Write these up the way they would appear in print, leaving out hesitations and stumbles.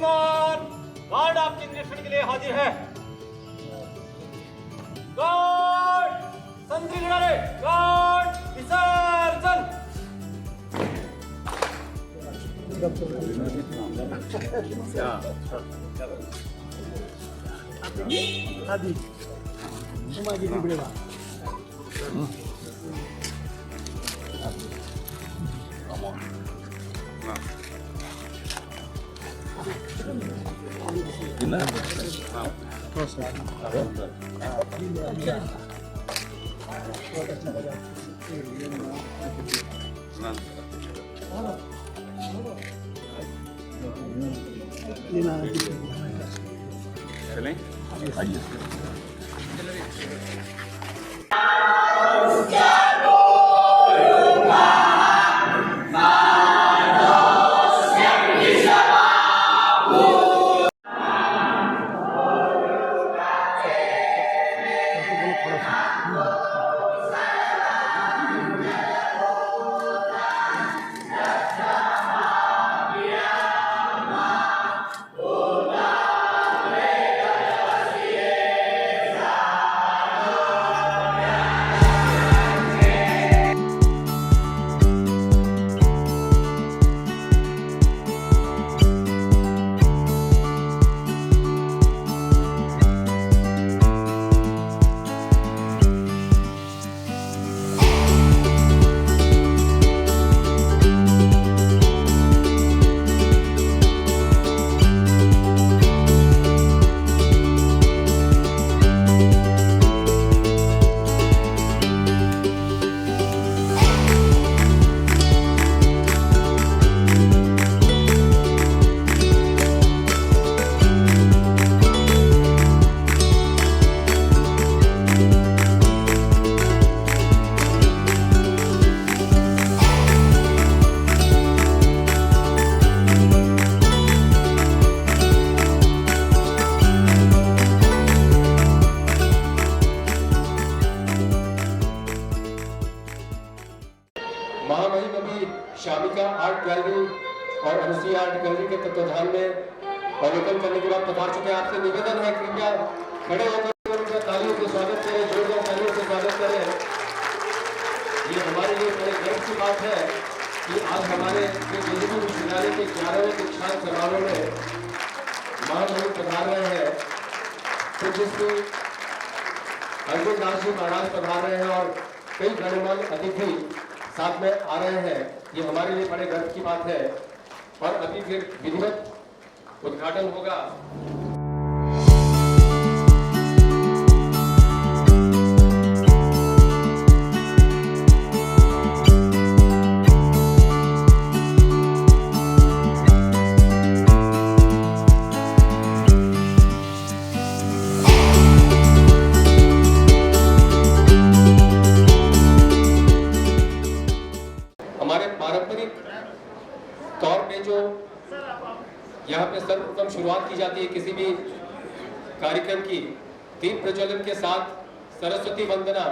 विमान गार्ड आपके निरीक्षण के लिए हाजिर है। गार्ड संतरी किनारे, गार्ड विसर्जन। चलें? आइए। महामहिम शामिका आर्ट गैलरी और अनुसुईया आर्ट गैलरी के तत्वाधान में अवलोकन करने के बाद पधार चुके हैं। आपसे निवेदन है कृपया खड़े होकर उनका तालियों से स्वागत करें, जोरदार तालियों से स्वागत करें। ये हमारे लिए बड़े गर्व की बात है कि आज हमारे केंद्रीय विश्वविद्यालय के 11वें दीक्षांत समारोह में महामहिम पधार रहे हैं। कुछ इसमें अरविंद दास जी महाराज पधार रहे हैं और कई गणमान्य अतिथि साथ में आ रहे हैं। ये हमारे लिए बड़े गर्व की बात है और अभी फिर विधिवत उद्घाटन होगा। तौर पे जो यहाँ पे सर्वप्रथम शुरुआत की जाती है किसी भी कार्यक्रम की, दीप प्रज्वलन के साथ सरस्वती वंदना।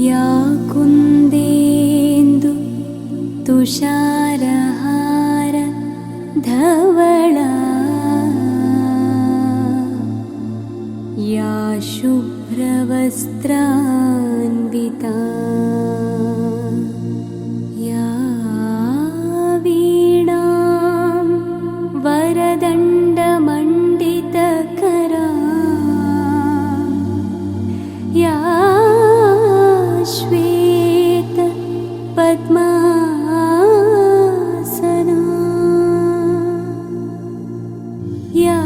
या कुन्देन्दु तुषारहार धवला या शुभ्रवस्त्रान्विता वरदण्डमण्डितकरा या श्वेत पद्मासना या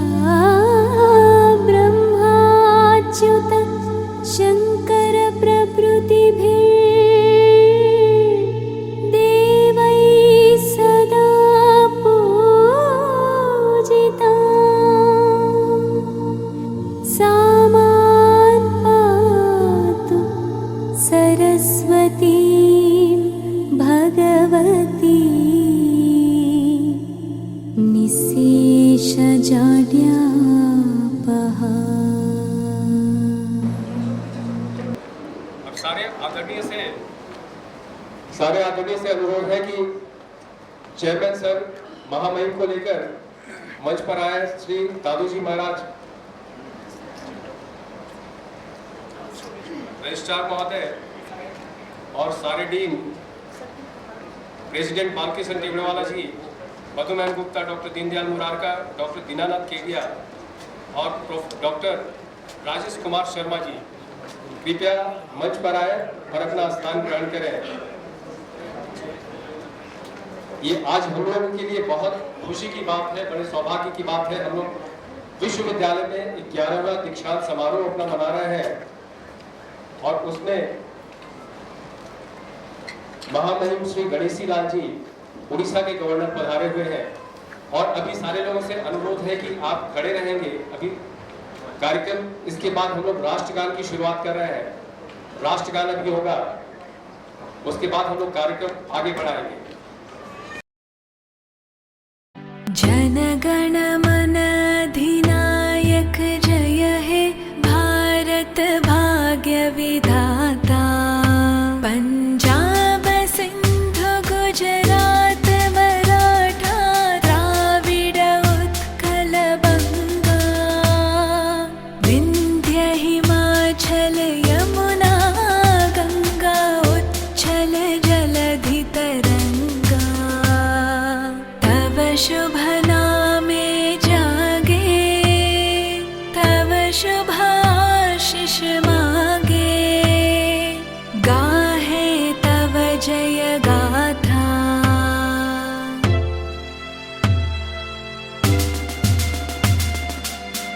ब्रह्माच्युत शङ्कर प्रभृतिभिः भगवती निशेषजाड्यापहा। अब सारे आदरणीय से अनुरोध है कि चेयरमैन सर महामहिम को लेकर मंच पर आए श्री दादू जी महाराज। रजिस्ट्रार महोदय और सारे डीन, प्रेसिडेंट बालकिशन टिबड़ेवाला जी, मधुमैन गुप्ता, डॉक्टर दीनदयाल मुरारका, डॉक्टर दीनानाथ केडिया और डॉक्टर राजेश कुमार शर्मा जी, कृपया मंच पर आए और अपना स्थान ग्रहण करें। ये आज हम लोगों के लिए बहुत खुशी की बात है, बड़े सौभाग्य की बात है। हम लोग विश्वविद्यालय में 11वां दीक्षांत समारोह अपना मना रहे हैं और उसमें महामहिम श्री गणेशी लाल जी उड़ीसा के गवर्नर पधारे हुए हैं और अभी सारे लोगों से अनुरोध है कि आप खड़े रहेंगे। अभी कार्यक्रम, इसके बाद हम लोग राष्ट्रगान की शुरुआत कर रहे हैं। राष्ट्रगान अभी होगा, उसके बाद हम लोग कार्यक्रम आगे बढ़ाएंगे। जनगण मन अधिनायक जय हे भारत भाग्य विधाता। पंजाब सिंधु गुजरात मराठा द्राविड उत्कल बंगा। विंध्य हिमाचल यमुना गंगा उच्छल जलधि तरंगा। तव शुभ नामे जागे, तव शुभ आशीष मागे। गाहे तव जय गाथा।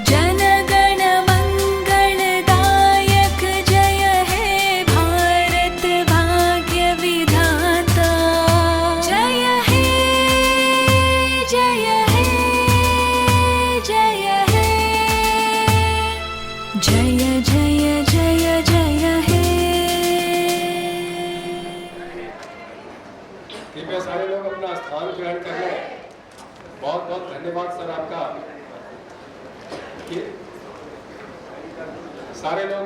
जनगण मंगलदायक जय हे भारत भाग्य विधाता। जय हे जय हे जय हे जय जय जय जय हे। कृपया सारे लोग अपना स्थान ग्रहण कर लें। बहुत बहुत धन्यवाद सर आपका। कि सारे लोग,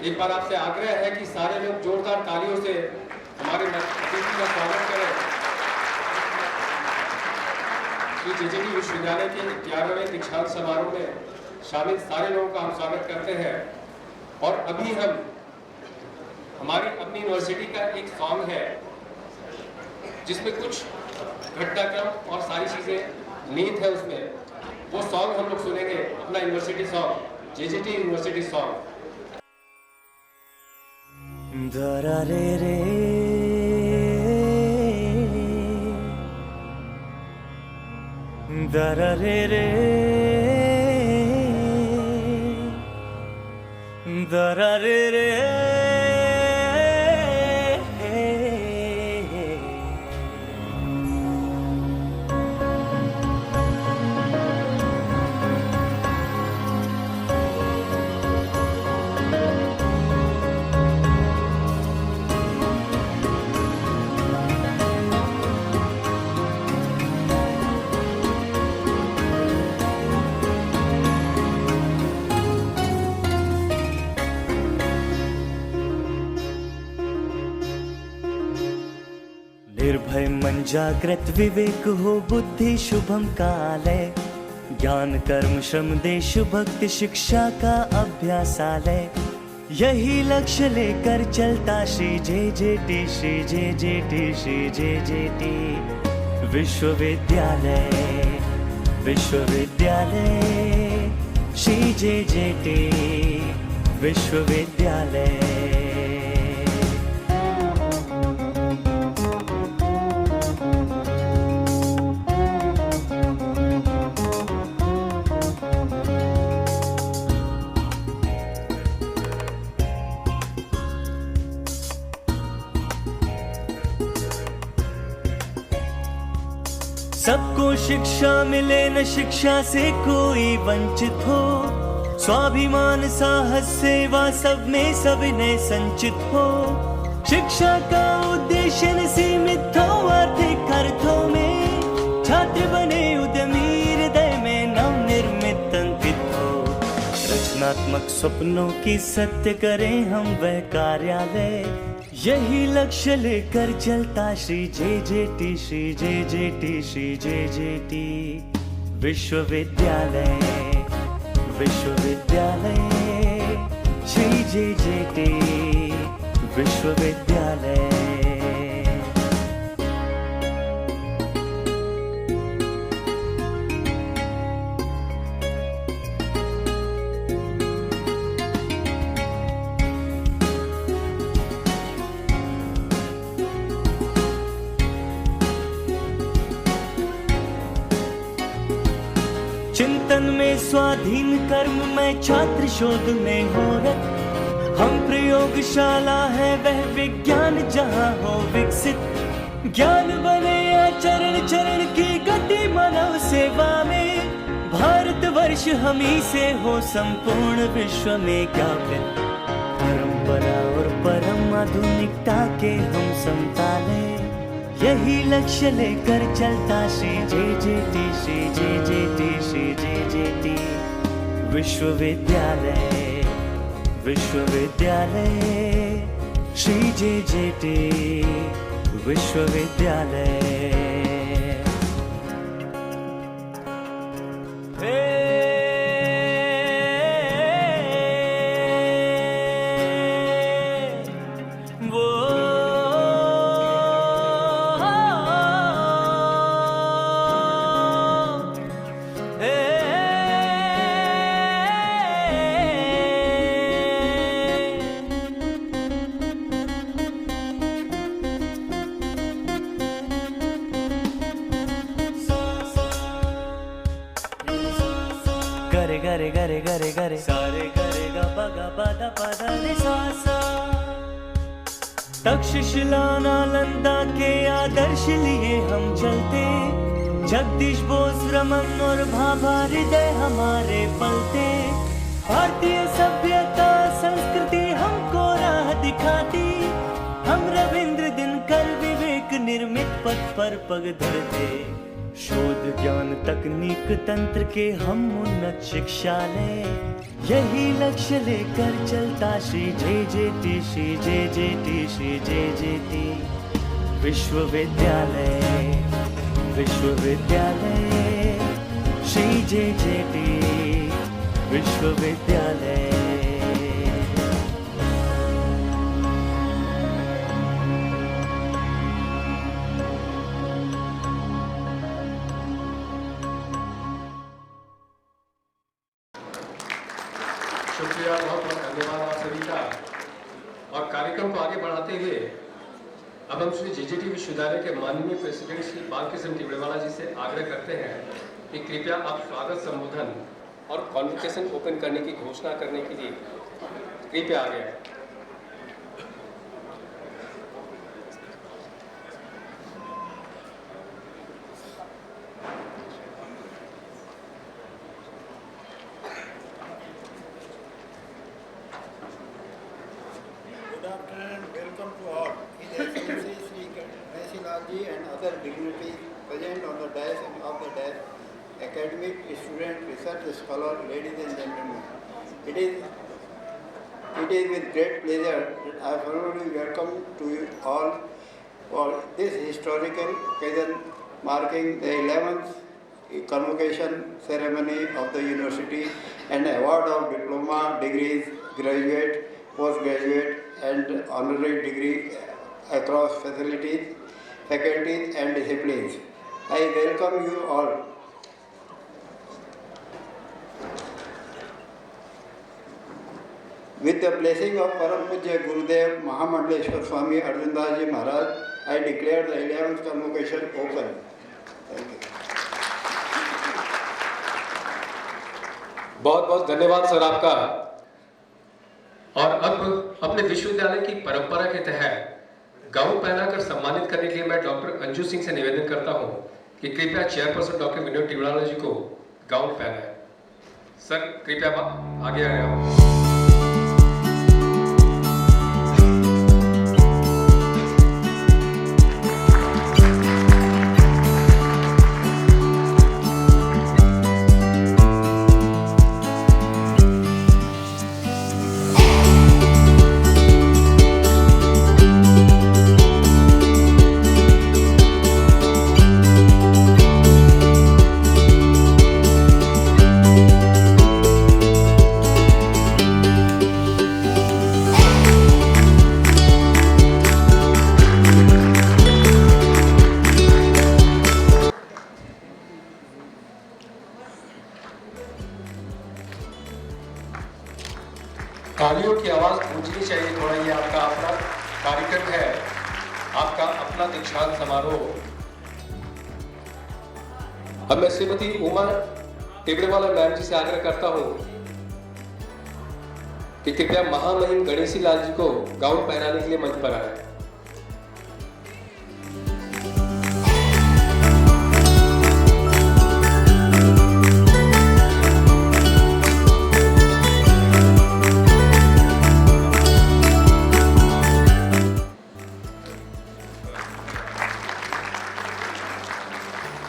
एक बार आपसे आग्रह है कि सारे लोग जोरदार तालियों से हमारे अतिथि का स्वागत करें। जेजेटी विश्वविद्यालय के 11वें दीक्षांत समारोह में शामिल सारे लोगों का हम स्वागत करते हैं। और अभी हम हमारी अपनी यूनिवर्सिटी का एक सॉन्ग है जिसमें कुछ घटनाक्रम और सारी चीजें नीत है उसमें। वो सॉन्ग हम लोग सुनेंगे, अपना यूनिवर्सिटी सॉन्ग, जेजेटी यूनिवर्सिटी सॉन्ग। दरा रे रे दरा रे रे दरा रे रे। निर्भय मन जागृत विवेक हो बुद्धि शुभम कालय। ज्ञान कर्म श्रम देश भक्ति शिक्षा का अभ्यासालय। यही लक्ष्य लेकर चलता श्री जेजेटी, श्री जेजेटी, श्री जेजेटी विश्वविद्यालय, विश्वविद्यालय श्री जेजेटी विश्वविद्यालय। सबको शिक्षा मिले न शिक्षा से कोई वंचित हो। स्वाभिमान साहस सेवा सब में सविनय संचित हो। शिक्षा का उद्देश्य न सीमित हो आर्थिक अर्थों में। छात्र बने उद्यमी हृदय में नव निर्मित अंकित हो। रचनात्मक स्वप्नों की सत्य करें हम वह कार्यालय। यही लक्ष्य लेकर चलता Shri JJT Shri JJT Shri JJT विश्वविद्यालय विश्वविद्यालय श्री JJT विश्वविद्यालय। चिंतन में स्वाधीन कर्म में छात्र शोध में हो रत, हम प्रयोगशाला है वह विज्ञान जहाँ हो विकसित। ज्ञान बने आचरण चरण की गति मानव सेवा में, भारतवर्ष हम ही से हो संपूर्ण विश्व में ज्ञापित। परंपरा और परम आधुनिकता के हम समताले, यही लक्ष्य लेकर चलता Shri JJT Shri JJT Shri JJT विश्वविद्यालय विश्वविद्यालय श्री JJT विश्वविद्यालय। गरे गरे गरे गरे गरे सारे गरे गा बगा बादा पादा रे सा सा। तक्षशिला नालंदा के आदर्श लिए हम चलते, जगदीश बोस रमन और भाभा हृदय हमारे पलते। भारतीय सभ्यता संस्कृति हमको राह दिखाती, हम रविंद्र दिनकर विवेक निर्मित पथ पर पग धरते। शोध ज्ञान तकनीक तंत्र के हम उन्नत शिक्षालय, यही लक्ष्य लेकर चलता Shri JJT Shri JJT Shri JJT विश्वविद्यालय विश्वविद्यालय श्री JJT विश्वविद्यालय। शुक्रिया, बहुत बहुत धन्यवाद आप सभी का। और कार्यक्रम को आगे बढ़ाते हुए अब हम श्री JJT विश्वविद्यालय के माननीय प्रेसिडेंट श्री बालकृष्ण टिबड़ेवाला जी से आग्रह करते हैं कि कृपया आप स्वागत संबोधन और कॉन्वोकेशन ओपन करने की घोषणा करने के लिए कृपया आगे आए। Good afternoon and welcome to all. His Excellency Sri Ganeshi Lalji and other dignitaries present on the dais and off the dais, academic, student, research scholar, ladies and gentlemen. It is with great pleasure that I formally welcome to you all for this historical occasion marking the 11th convocation ceremony of the university and award of diploma, degrees, graduate, postgraduate and honorary degree across faculties and disciplines. I welcome you all. With the blessing of Param Pujya Gurudev Mahamandleshwar Swami Arjandas Ji Maharaj, I declare the 11th convocation open. Thank you. बहुत बहुत धन्यवाद sir आपका। और अब अपने विश्वविद्यालय की परंपरा के तहत गाउन पहनाकर सम्मानित करने के लिए मैं डॉक्टर अंजू सिंह से निवेदन करता हूं कि कृपया चेयरपर्सन डॉक्टर विनोद टिबड़ेवाला जी को गाउन पहनाएं। सर कृपया आगे आ रहे हो। तालियों की आवाज गूंजनी चाहिए थोड़ा। ये आपका अपना कार्यक्रम है, आपका अपना दीक्षांत समारोह। अब मैं श्रीमती उमा टिबड़ेवाला मैम जी से आग्रह करता हूं कि कृपया महामहिम गणेशी लाल जी को गाउन पहनाने के लिए मंच पर आए।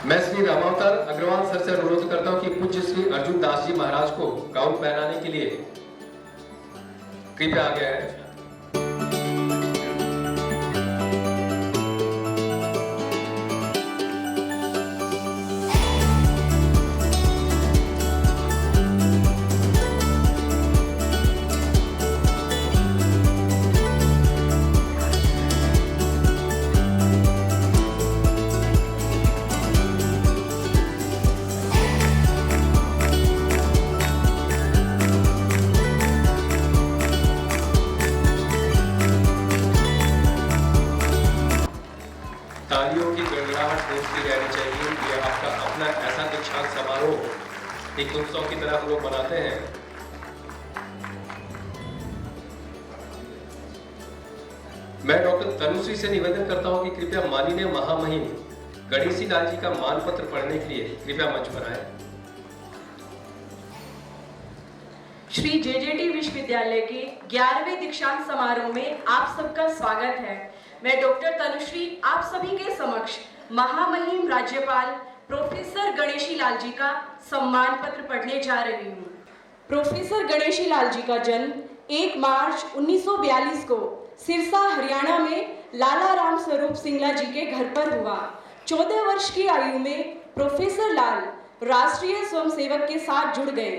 मैं श्री रामावतार अग्रवाल सर से अनुरोध करता हूं कि पूज्य श्री अर्जुन दास जी महाराज को गाउन पहनाने के लिए कृपया आगे आए। तालियों की गड़गड़ाहट गूंजती रहनी चाहिए। ये आपका अपना ऐसा दीक्षांत समारोह एक उत्सव की तरह हम लोग मनाते हैं। मैं डॉक्टर तनुश्री से निवेदन करता हूं कि कृपया माननीय महामहिम गणेशी लाल जी का मानपत्र पढ़ने के लिए कृपया मंच पर आए। श्री जेजेटी विश्वविद्यालय के 11वें दीक्षांत समारोह में आप सबका स्वागत है। मैं डॉक्टर तनुश्री आप सभी के समक्ष महामहिम राज्यपाल प्रोफेसर गणेशी लाल जी का सम्मान पत्र पढ़ने जा रही हूँ। प्रोफेसर गणेशी लाल जी का जन्म 1 मार्च 1942 को सिरसा हरियाणा में लाला राम स्वरूप सिंगला जी के घर पर हुआ। 14 वर्ष की आयु में प्रोफेसर लाल राष्ट्रीय स्वयंसेवक के साथ जुड़ गए।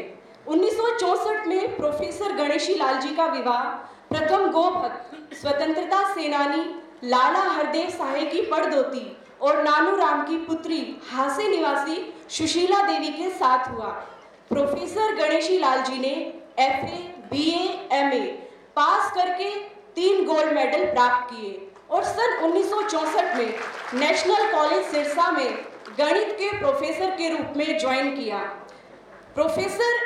1964 में प्रोफेसर गणेशी लाल जी का विवाह प्रथम गोभक्त स्वतंत्रता सेनानी लाला हरदेव साहे की पड़दोती और नानू राम की पुत्री हासे निवासी सुशीला देवी के साथ हुआ। प्रोफेसर गणेशी लाल जी ने FA, BA, MA पास करके 3 गोल्ड मेडल प्राप्त किए और सन 1964 में नेशनल कॉलेज सिरसा में गणित के प्रोफेसर के रूप में ज्वाइन किया। प्रोफेसर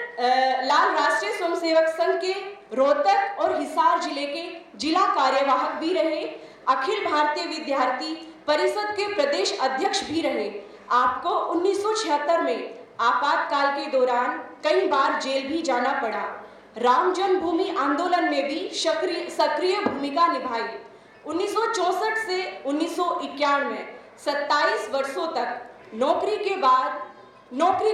लाल राष्ट्रीय स्वयंसेवक संघ के रोहतक और हिसार जिले के जिला कार्यवाहक भी रहे। अखिल भारतीय विद्यार्थी परिषद के प्रदेश अध्यक्ष भी रहे। आपको 1976 में आपातकाल के दौरान कई बार जेल भी जाना पड़ा। राम जन्मभूमि आंदोलन में भी सक्रिय भूमिका निभाई। 1964 से 1991 में 27 वर्षों तक नौकरी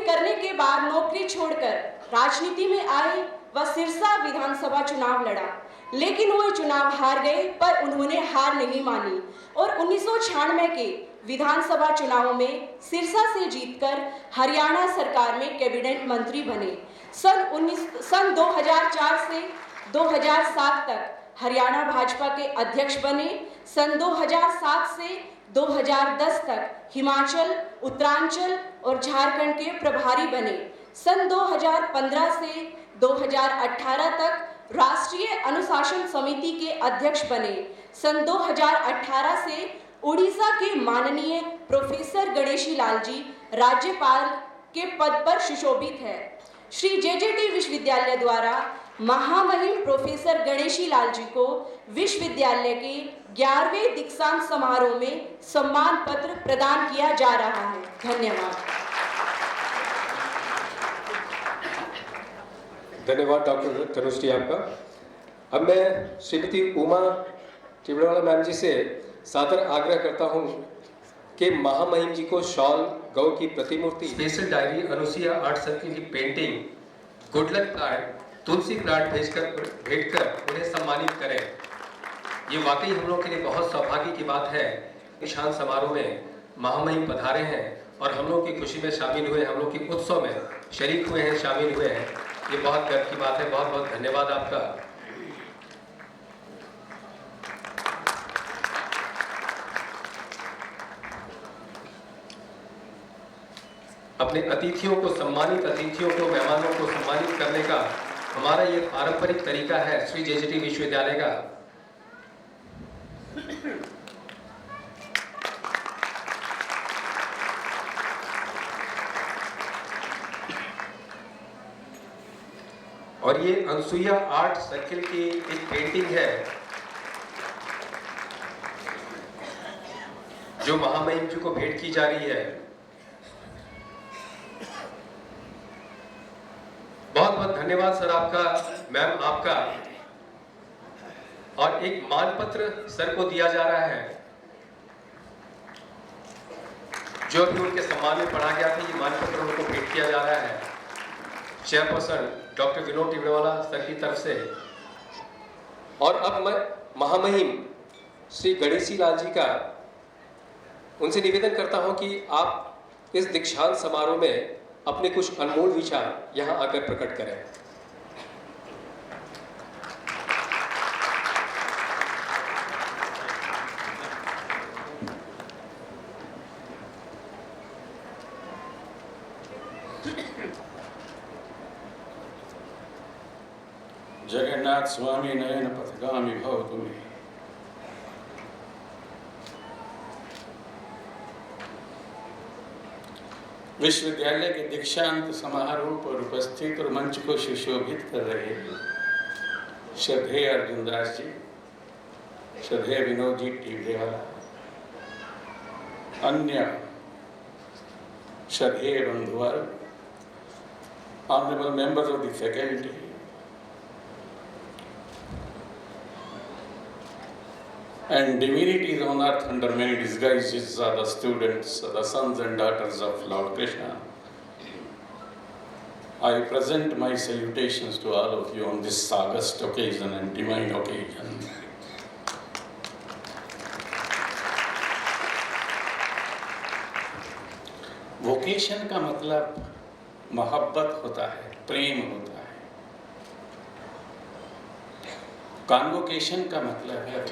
करने के बाद नौकरी छोड़कर राजनीति में आए व सिरसा विधानसभा चुनाव लड़ा, लेकिन वो चुनाव हार गए, पर उन्होंने हार नहीं मानी और 1996 के विधानसभा चुनाव में सिरसा से जीतकर हरियाणा सरकार में कैबिनेट मंत्री बने। सन 2004 से 2007 तक हरियाणा भाजपा के अध्यक्ष बने। सन 2007 से 2010 तक हिमाचल, उत्तरांचल और झारखंड के प्रभारी बने। सन 2015 से 2018 तक राष्ट्रीय अनुशासन समिति के अध्यक्ष बने। सन 2018 से उड़ीसा के माननीय प्रोफेसर गणेशी लाल जी राज्यपाल के पद पर सुशोभित है। श्री जेजेटी विश्वविद्यालय द्वारा महामहिम प्रोफेसर गणेशी लाल जी को विश्वविद्यालय के 11वें दीक्षांत समारोह में सम्मान पत्र प्रदान किया जा रहा है। धन्यवाद। धन्यवाद डॉक्टर तनुश्री आपका। अब मैं श्रीमती उमा टिबड़ेवाला मैम जी से सादर आग्रह करता हूं कि महामहिम जी को शॉल, गौ की प्रतिमूर्ति, special diary, Anusuiya art circle की पेंटिंग, गुडलक कार्ड, तुलसी प्लांट भेंट कर उन्हें सम्मानित करें। ये वाकई हम लोग के लिए बहुत सौभाग्य की बात है। दीक्षांत समारोह में महामहिम पधारे हैं और हम लोग की खुशी में शामिल हुए, हम लोग के उत्सव में शरीक हुए हैं, शामिल हुए हैं। ये बहुत गर्व की बात है। बहुत बहुत धन्यवाद आपका। अपने अतिथियों को, सम्मानित अतिथियों को, मेहमानों को सम्मानित करने का हमारा ये पारंपरिक तरीका है श्री जेजेटी विश्वविद्यालय का। और ये अनसुईया आर्ट सर्किल की एक पेंटिंग है जो महामहिम जी को भेंट की जा रही है। बहुत बहुत धन्यवाद सर आपका, मैम आपका। और एक मानपत्र सर को दिया जा रहा है जो भी उनके सम्मान में पढ़ा गया था। ये मानपत्र उनको भेंट किया जा रहा है chairperson doctor Vinod Tibrewala sir की तरफ से। और अब मैं महामहिम श्री गणेशी लाल जी का उनसे निवेदन करता हूं कि आप इस दीक्षांत समारोह में अपने कुछ अनमोल विचार यहां आकर प्रकट करें। जगन्नाथ स्वामी नयन पथगामी भव तुम्हें। विश्वविद्यालय के दीक्षांत समारोह पर उपस्थित और मंच को सुशोभित कर रहे श्रद्धेय अर्जुन दास जी, श्रद्धेय विनोद जी टिबड़ेवाला, अन्य श्रद्धेय बंधुवर्ग, honourable members of the faculty, and divinities on earth under many disguises are the students, the sons and daughters of Lord Krishna. I present my salutations to all of you on this august occasion and divine occasion. Vocation का मतलब मोहब्बत होता है, प्रेम होता है। Convocation का मतलब है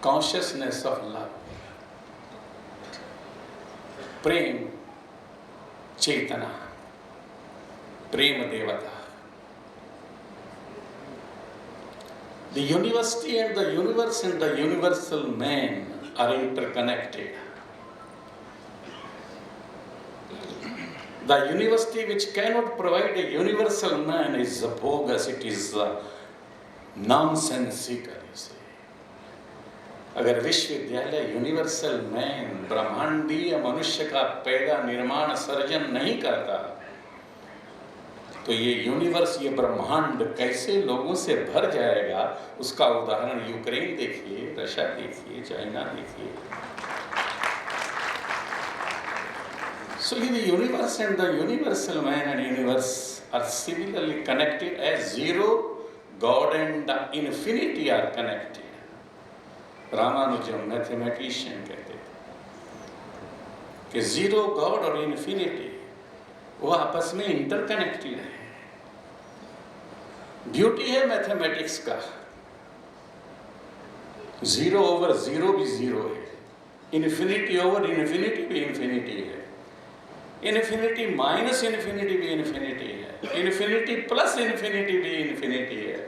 कॉन्शियसनेस ऑफ लव, प्रेम चेतना, प्रेम देवता। The university and the universe and the universal man are interconnected. The university which cannot provide a universal man is bogus, it is nonsensical. अगर विश्वविद्यालय यूनिवर्सल मैन, ब्रह्मांडीय मनुष्य का पैदा निर्माण सर्जन नहीं करता तो ये यूनिवर्स, ये ब्रह्मांड कैसे लोगों से भर जाएगा? उसका उदाहरण यूक्रेन देखिए, रशिया देखिए, चाइना देखिए। So the universe and the universal man and universe are similarly connected as zero, God and the infinity are connected. Ramanujan mathematician कहते थे कि जीरो गॉड और इन्फिनिटी वो आपस में इंटरकनेक्टेड है। ब्यूटी है मैथमेटिक्स का, जीरो ओवर जीरो भी जीरो है, इन्फिनिटी ओवर इन्फिनिटी भी इन्फिनिटी है, इन्फिनिटी माइनस इन्फिनिटी भी इन्फिनिटी है, इन्फिनिटी प्लस इन्फिनिटी भी इन्फिनिटी है।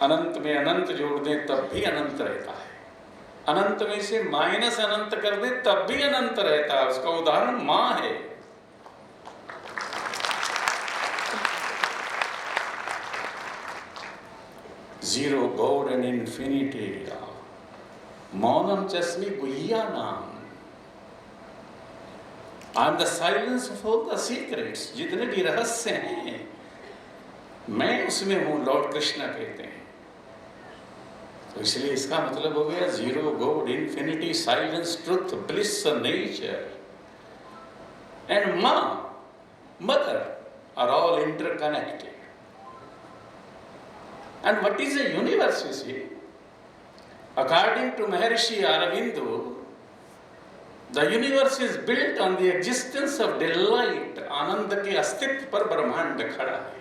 अनंत में अनंत जोड़ दें तब भी अनंत रहता है, अनंत में से माइनस अनंत कर दें तब भी अनंत रहता है। उसका उदाहरण मां है। Zero God and infinity, Mounam चस्मी गुह्या नाम। I am the silence of all the secrets. जितने भी रहस्य हैं मैं उसमें हूं, लॉर्ड कृष्णा कहते हैं। तो इसलिए इसका मतलब हो गया zero God, infinity, silence, truth, bliss, nature and मां, mother are all interconnected. And what is a universe? You see, according to Maharshi Aurobindo, the universe is built on the existence of delight. आनंद के अस्तित्व पर ब्रह्मांड खड़ा है।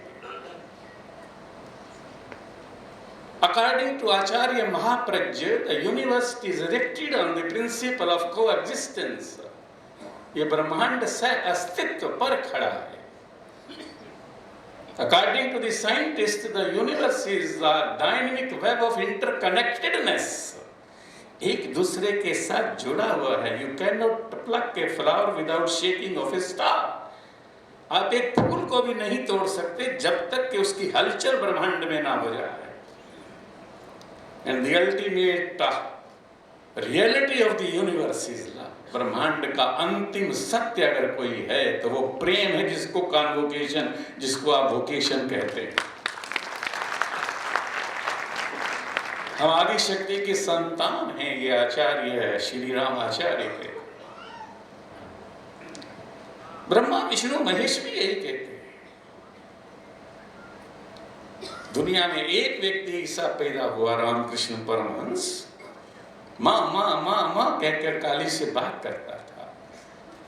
According to Acharya Mahaprajya, the universe is erected on the principle of coexistence. ये ब्रह्मांड से अस्तित्व पर खड़ा है। According to the scientists, the universe is a dynamic web of interconnectedness. एक दूसरे के साथ जुड़ा हुआ है. You cannot pluck a flower without shaking of a star. आप एक फूल को भी नहीं तोड़ सकते जब तक कि उसकी हलचल ब्रह्मांड में ना हो जाए. And the ultimate reality of the universe is love. ब्रह्मांड का अंतिम सत्य अगर कोई है तो वो प्रेम है, जिसको कॉन्वोकेशन, जिसको आप वोकेशन कहते हैं. हम आदि शक्ति के संतान हैं. ये आचार्य है, श्री राम आचार्य थे. ब्रह्मा विष्णु महेश भी यही कहते हैं. दुनिया में एक व्यक्ति ऐसा पैदा हुआ, रामकृष्ण परमहंस, माँ माँ माँ माँ कहकर काली से बात करता था.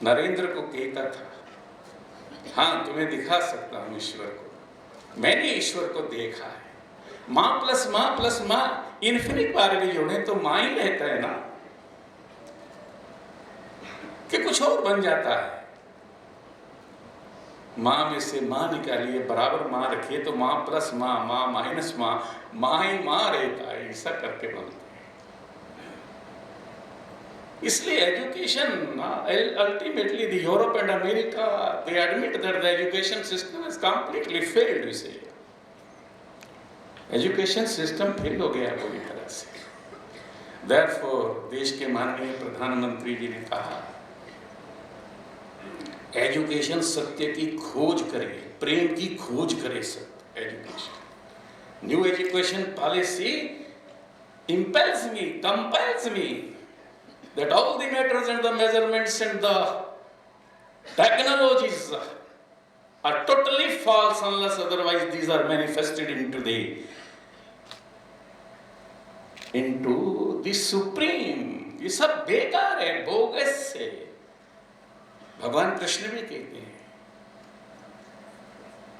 नरेंद्र को कहता था, हाँ तुम्हें दिखा सकता हूँ ईश्वर को, मैंने ईश्वर को देखा है. माँ प्लस माँ इन्फिनिट बार भी जोड़े तो माँ ही रहता है ना, कि कुछ और बन जाता है. माँ में से माँ निकालिए, बराबर माँ रखिए तो माँ प्लस माँ, माँ माइनस माँ, माँ ही माँ रहता है. ऐसा करके बनता है. इसलिए education, ultimately the Europe and America, they admit that the education system is completely failed. We say education system fail हो गया पूरी तरह से. देयरफॉर देश के माननीय प्रधानमंत्री जी ने कहा, एजुकेशन सत्य की खोज करे, प्रेम की खोज करे. सत्य education, new education policy impels me, compels me that all the matters and the measurements and the technologies are totally false unless otherwise these are manifested into the supreme. ये सब बेकार है, बोगस है. भगवान कृष्ण भी कहते हैं,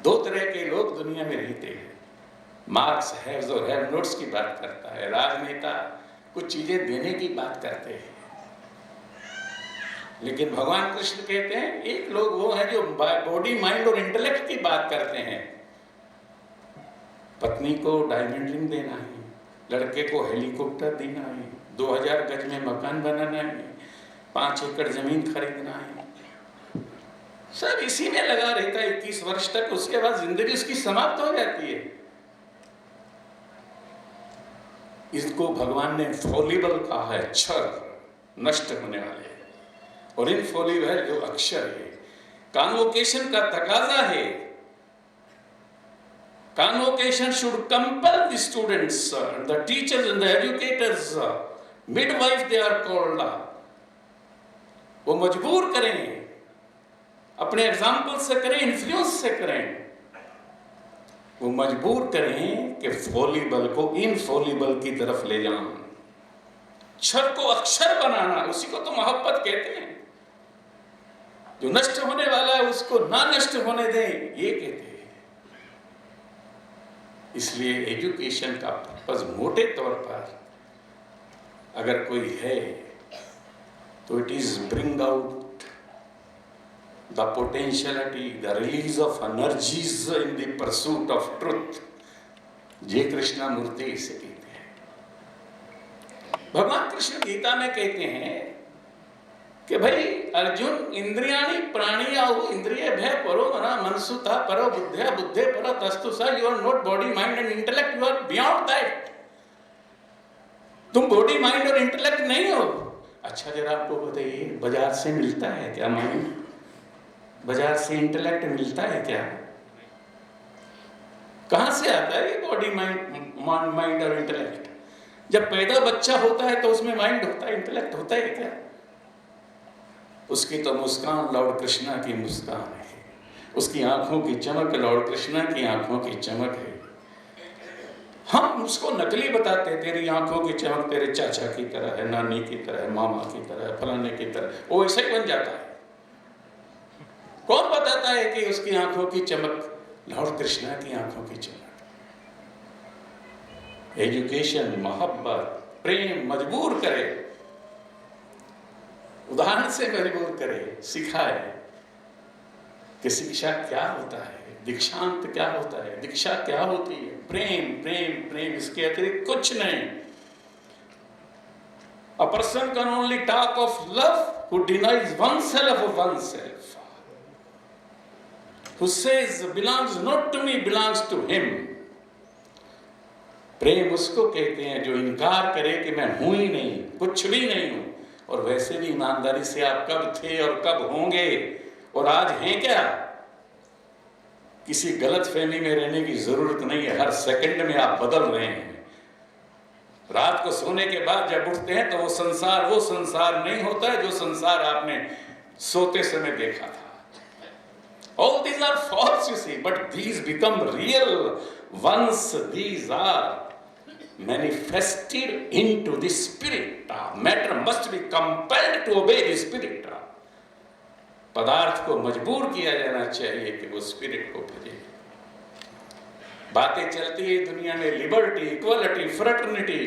दो तरह के लोग दुनिया में रहते हैं. मार्क्स हैव्स और हैव नोट्स की बात करता है. राजनेता कुछ चीजें देने की बात करते हैं. लेकिन भगवान कृष्ण कहते हैं एक लोग वो हैं जो बॉडी माइंड और इंटेलेक्ट की बात करते हैं. पत्नी को डायमंड रिंग देना है, लड़के को हेलीकॉप्टर देना है, 2000 गज में मकान बनाना है, 5 एकड़ जमीन खरीदना है. सब इसी में लगा रहता है 21 वर्ष तक. उसके बाद जिंदगी उसकी समाप्त हो जाती है. इसको भगवान ने फॉलिबल कहा है, क्षर, नष्ट होने वाले. और इनफॉलिबल जो अक्षर है, कॉन्वोकेशन का तकाजा है. Convocation should compel the students, the teachers and the educators, midwife they are called. वो मजबूर करें, अपने एग्जाम्पल से करें, इन्फ्लुएंस से करें. वो मजबूर करें कि फॉलिबल को इनफॉलिबल की तरफ ले जाएं. क्षर को अक्षर बनाना, उसी को तो मोहब्बत कहते हैं. जो नष्ट होने वाला है उसको ना नष्ट होने दें, ये कहते हैं. इसलिए एजुकेशन का पर्पस मोटे तौर पर अगर कोई है तो it is bring out the potentiality, the release of energies in the pursuit of truth. जय कृष्णा मूर्ति इसे कहते हैं. भगवान कृष्ण गीता में कहते हैं कि भाई अर्जुन, इंद्रियाणि प्राणियाहु इंद्रिय भय परो मना मनसुता परो बुद्धया बुद्धे परो तस्तुसा. You are not body mind and intellect, you are beyond that. तुम बॉडी माइंड और इंटेलेक्ट नहीं हो. अच्छा जरा आपको बताइए, बाजार से मिलता है क्या माइंड? बाजार से इंटेलेक्ट मिलता है क्या? कहां से आता है ये बॉडी माइंड और इंटेलेक्ट? जब पैदा बच्चा होता है तो उसमें माइंड होता है, इंटेलेक्ट होता है क्या? उसकी तो मुस्कान लॉर्ड कृष्णा की मुस्कान है, उसकी आंखों की चमक लॉर्ड कृष्णा की आंखों की चमक है. हम उसको नकली बताते, तेरी आंखों की चमक तेरे चाचा की तरह है, नानी की तरह है, मामा की तरह है, फलाने की तरह. वो ऐसा ही बन जाता है. कौन बताता है कि उसकी आंखों की चमक लॉर्ड कृष्णा की आंखों की चमक? एजुकेशन, मोहब्बत, प्रेम मजबूर करे, उदाहरण से मजबूर करे, सिखाए कि शिक्षा क्या होता है, दीक्षांत क्या होता है, दीक्षा क्या होती है? प्रेम प्रेम प्रेम, इसके अतिरिक्त कुछ नहीं। A person can only talk of love who denies oneself of oneself, who says belongs not to me, belongs to him. प्रेम उसको कहते हैं जो इनकार करे कि मैं हूं ही नहीं, कुछ भी नहीं हूं। और वैसे भी ईमानदारी से आप कब थे और कब होंगे और आज हैं क्या? किसी गलत फहमी में रहने की जरूरत नहीं है। हर सेकंड में आप बदल रहे हैं। रात को सोने के बाद जब उठते हैं तो वो संसार नहीं होता है जो संसार आपने सोते समय देखा था। All these are false, you see, but these become real once these are manifested into the spirit. Matter must be compelled to obey the spirit. पदार्थ को मजबूर किया जाना चाहिए कि वो स्पिरिट को भजे। बातें चलती है दुनिया में लिबर्टी, इक्वलिटी, फ्रेटर्निटी,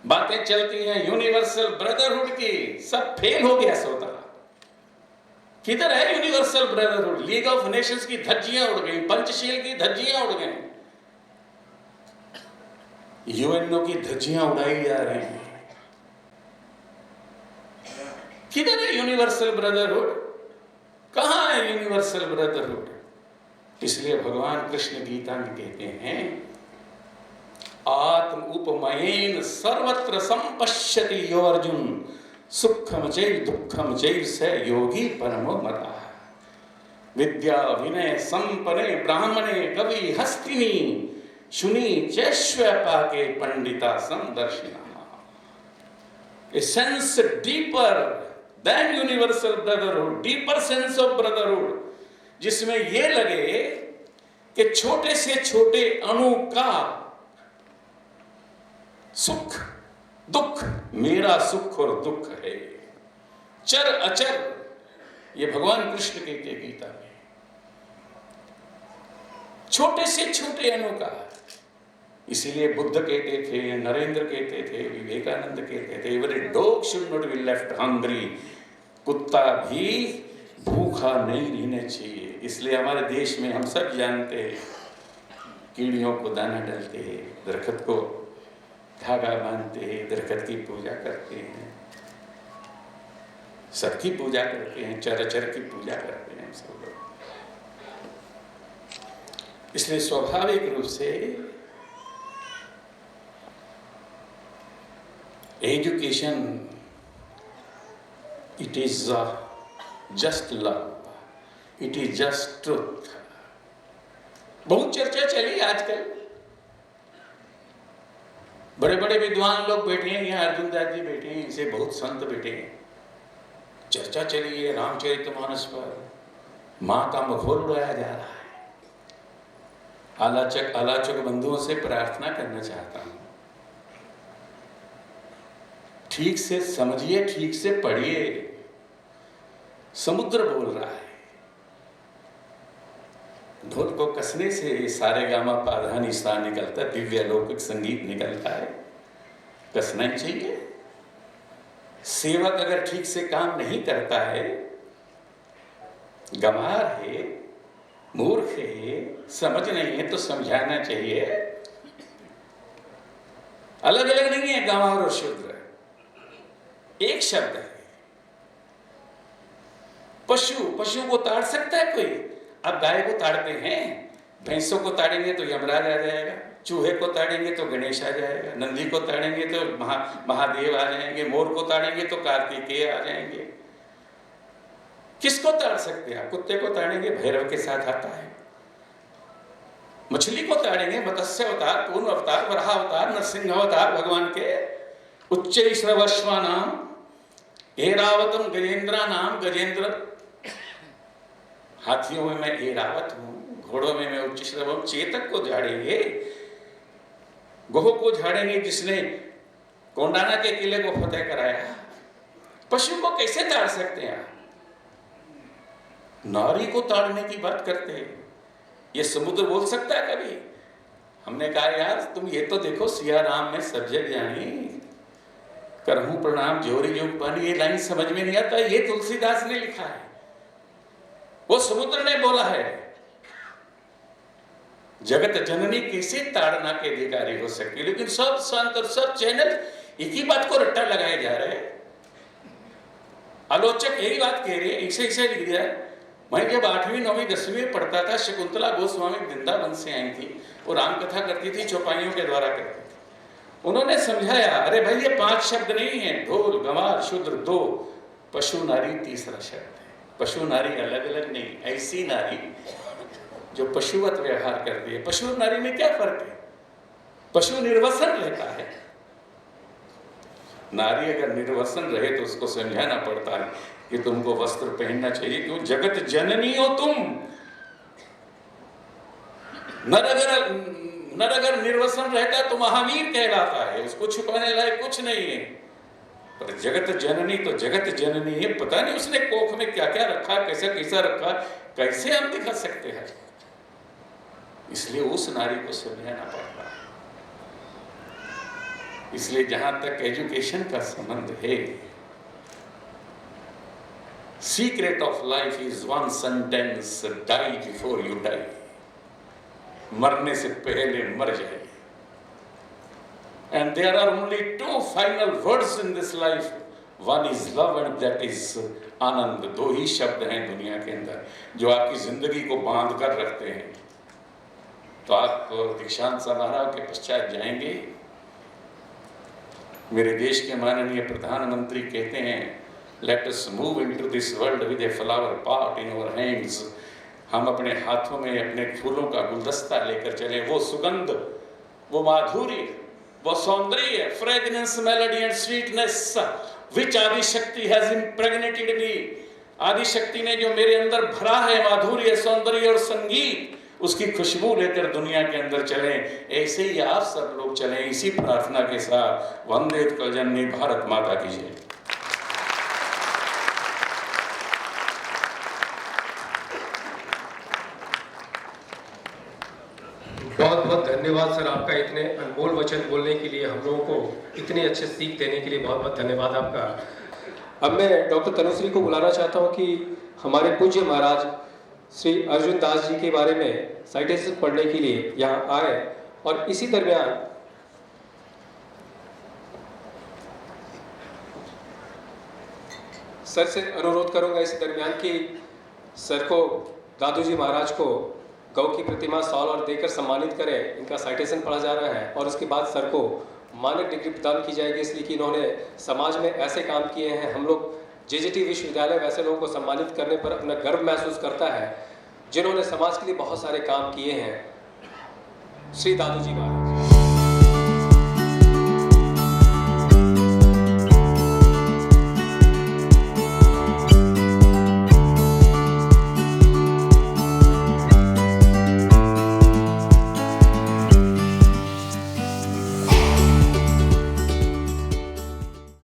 बातें चलती हैं यूनिवर्सल ब्रदरहुड की, सब फेल हो गया सोता। किधर है universal brotherhood? League of Nations की धज्जियां उड़ गई, पंचशील की धज्जियां उड़ गई, यूएनओ की धज्जियां उड़ाई जा रही हैं। किधर है यूनिवर्सल ब्रदरहुड? कहां है यूनिवर्सल ब्रदरहुड? इसलिए भगवान कृष्ण गीता में कहते हैं आत्म उपमयेन सर्वत्र संपश्यति यो अर्जुन सुखम चैव दुखम चैव स योगी परमो मतः। विद्या विनय संपन्ने ब्राह्मणे कवि हस्तिनी शुनि चैश्व पाके Pandita समदर्शिना। A sense deeper than universal brotherhood, deeper sense of brotherhood, जिसमें ये लगे कि छोटे से छोटे अणु का सुख दुख मेरा सुख और दुख है, चर अचर। ये भगवान कृष्ण कहते गीता में, छोटे से छोटे अणु का। इसीलिए बुद्ध कहते थे, नरेंद्र कहते थे, विवेकानंद कहते थे, every dog should not be left hungry, कुत्ता भी भूखा नहीं रहना चाहिए। इसलिए हमारे देश में हम सब जानते हैं कीड़ियों को दाना डालते हैं, दरख्त को धागा बांधते हैं, दरख्त की पूजा करते हैं, सबकी पूजा करते हैं, चराचर की पूजा करते हैं सब लोग। इसलिए स्वाभाविक रूप से education it is just love, it is just truth. बहुत चर्चा चली आजकल, बड़े बड़े विद्वान लोग बैठे हैं, यहाँ अर्जुन दास जी बैठे हैं, इसे बहुत संत बैठे हैं। चर्चा चली है रामचरितमानस पर, मां का मखौल उड़ाया जा रहा है। आलोचक बंधुओं से प्रार्थना करना चाहता हूं, ठीक से समझिए, ठीक से पढ़िए। समुद्र बोल रहा है, ढोल को कसने से सारे गामा पाधा निशा निकलता है, दिव्य अलौकिक संगीत निकलता है, कसना ही चाहिए। सेवक अगर ठीक से काम नहीं करता है, गंवार है, मूर्ख है, समझ नहीं है, तो समझाना चाहिए। अलग अलग नहीं है गंवार और शूद्र, एक शब्द है। पशु को ताड़ सकता है कोई? अब गाय को ताड़ते हैं, भैंसों को ताड़ेंगे तो यमराज आ जाएगा, चूहे को ताड़ेंगे तो गणेश आ जाएगा, नंदी को ताड़ेंगे तो महादेव आ जाएंगे, मोर को ताड़ेंगे तो कार्तिकेय आ जाएंगे। किसको ताड़ सकते हैं? कुत्ते को ताड़ेंगे, भैरव के साथ आता है। मछली को ताड़ेंगे, मत्स्य अवतार, पूर्ण अवतार, वराह अवतार, नरसिंह अवतार भगवान के। उच्च श्रवस्वा नाम ऐरावतम गजेंद्रा नाम, गजेंद्र हाथियों में मैं ऐरावत हूं, घोड़ों में मैं उच्च श्रवम। चेतक को झाड़ेंगे, गोह को झाड़ेंगे जिसने कोंडाना के किले को फतेह कराया। पशु को कैसे ताड़ सकते हैं? नारी को ताड़ने की बात करते हैं। ये समुद्र बोल सकता है कभी? हमने कहा यार तुम ये तो देखो, सिया राम में सब जग जानी, करहूं प्रणाम जोरी जोग पानी। ये लाइन समझ में नहीं आता, ये तुलसीदास ने लिखा है। वो समुद्र ने बोला है, जगत जननी कैसे ताड़ना के अधिकारी हो सकती है। लेकिन सब संत और सब चैनल एक ही बात को रट्टा लगाए जा रहे हैं। आलोचक यही बात कह रहे हैं, ऐसे लिख दिया। मैं जब 8वीं 9वीं 10वीं में पढ़ता था, शकुंतला गोस्वामी वृंदावन से आई थी और राम कथा करती थी, चौपाइयों के द्वारा करती थी। उन्होंने समझाया, अरे भाई ये 5 शब्द नहीं है, ढोल गंवार शूद्र 2, पशु नारी तीसरा शब्द है। पशु नारी अलग अलग नहीं, ऐसी नारी जो पशुवत व्यवहार करती है। पशु नारी में क्या फर्क है? पशु निर्वसन रहता है, नारी अगर निर्वसन रहे तो उसको समझाना पड़ता है कि तुमको वस्त्र पहनना चाहिए, क्यों? जगत जननी हो तुम। नर अगर निर्वसन रहता तो महावीर कहलाता है, उसको छुपाने लायक कुछ नहीं है। पर जगत जननी तो जगत जननी है, पता नहीं उसने कोख में क्या क्या रखा, कैसा कैसा रखा, कैसे हम दिखा सकते हैं। इसलिए उस नारी को समझाना पड़ता है। इसलिए जहां तक एजुकेशन का संबंध है, secret of life is one sentence, die before you die. मरने से पहले मर जाइए। And there are only 2 final words in this life, one is love and that is anand. 2 ही शब्द हैं दुनिया के अंदर जो आपकी जिंदगी को बांध कर रखते हैं। तो आप दीक्षांत समारोह के पश्चात जाएंगे। मेरे देश के माननीय प्रधानमंत्री कहते हैं, let us move into this world with a flower pot in our hands. हम अपने हाथों में अपने फूलों का गुलदस्ता लेकर चले। वो सुगंध, वो माधुर्य, वो सौंदर्य, फ्रेग्रेंस, मेलोडी एंड स्वीटनेस विच आदि शक्ति हैज इम्प्रेग्नेटेड मी। आदि शक्ति ने जो मेरे अंदर भरा है, माधुर्य, सौंदर्य और संगीत, उसकी खुशबू लेकर दुनिया के अंदर चलें। ऐसे ही आप सब लोग चलें, इसी प्रार्थना के साथ। वंदे उत्कल जननी भारत माता की जय। बहुत बहुत धन्यवाद सर आपका, इतने अनमोल वचन बोलने के लिए, हम लोगों को इतनी अच्छे सीख देने के लिए बहुत बहुत धन्यवाद आपका। अब मैं डॉक्टर तनुश्री को बुलाना चाहता हूं कि हमारे पूज्य महाराज श्री अर्जुन दास जी के बारे में साइटेशन पढ़ने के लिए यहाँ आए। और इसी दरमियान सर से अनुरोध करूंगा इसी दरमियान कि सर को, दादू जी महाराज को गौ की प्रतिमा सॉल और देकर सम्मानित करें। इनका साइटेशन पढ़ा जा रहा है और उसके बाद सर को मानक डिग्री प्रदान की जाएगी, इसलिए कि इन्होंने समाज में ऐसे काम किए हैं। हम लोग जेजेटी विश्वविद्यालय वैसे लोगों को सम्मानित करने पर अपना गर्व महसूस करता है जिन्होंने समाज के लिए बहुत सारे काम किए हैं। श्री दादू जी महाराज।